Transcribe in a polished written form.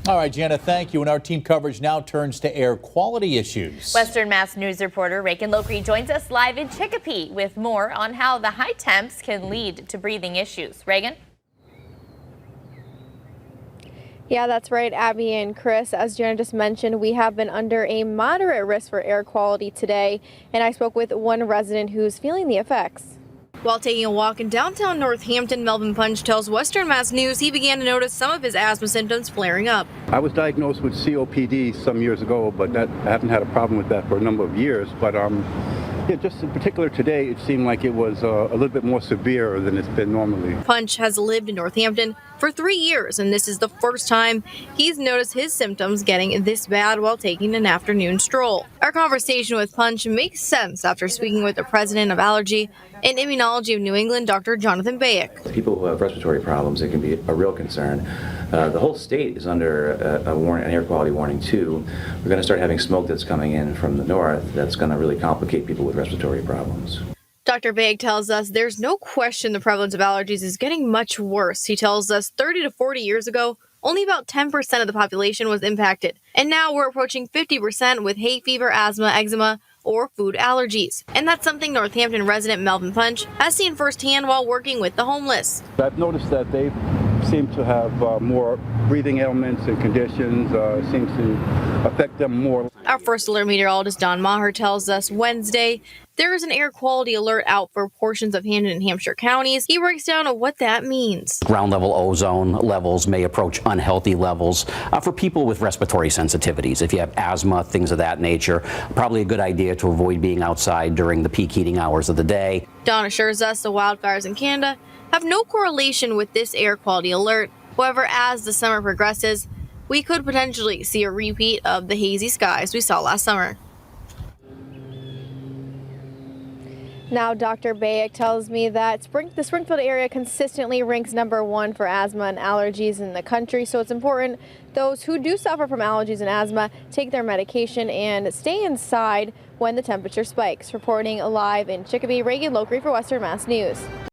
All right, Jana, thank you. And our team coverage now turns to air quality issues. Western Mass News reporter Reagan Lokri joins us live in Chicopee with more on how the high temps can lead to breathing issues. Reagan? Yeah, that's right, Abby and Chris. As Jana just mentioned, we have been under a moderate risk for air quality today, and I spoke with one resident who's feeling the effects. While taking a walk in downtown Northampton, Melvin Punch tells Western Mass News he began to notice some of his asthma symptoms flaring up. I was diagnosed with COPD some years ago, but I haven't had a problem with that for a number of years. But yeah, just in particular today, it seemed like it was a little bit more severe than it's been normally. Punch has lived in Northampton for 3 years, and this is the first time he's noticed his symptoms getting this bad while taking an afternoon stroll. Our conversation with Punch makes sense after speaking with the president of Allergy and Immunology of New England, Dr. Jonathan Bayek. People who have respiratory problems, it can be a real concern. The whole state is under an air quality warning too. We're going to start having smoke that's coming in from the north that's going to really complicate people with respiratory problems. Dr. Bayek tells us there's no question the prevalence of allergies is getting much worse. He tells us 30 to 40 years ago, only about 10% of the population was impacted. And now we're approaching 50% with hay fever, asthma, eczema, or food allergies. And that's something Northampton resident Melvin Punch has seen firsthand while working with the homeless. I've noticed that they seem to have more breathing ailments and conditions, seems to affect them more. Our first alert meteorologist Don Maher tells us Wednesday there is an air quality alert out for portions of Hampden and Hampshire Counties. He breaks down what that means. Ground level ozone levels may approach unhealthy levels for people with respiratory sensitivities. If you have asthma, things of that nature, probably a good idea to avoid being outside during the peak heating hours of the day. Don assures us the wildfires in Canada have no correlation with this air quality alert. However, as the summer progresses, we could potentially see a repeat of the hazy skies we saw last summer. Now, Dr. Bayek tells me that the Springfield area consistently ranks #1 for asthma and allergies in the country, so it's important those who do suffer from allergies and asthma take their medication and stay inside when the temperature spikes. Reporting live in Chicopee, Reagan Lokri for Western Mass News.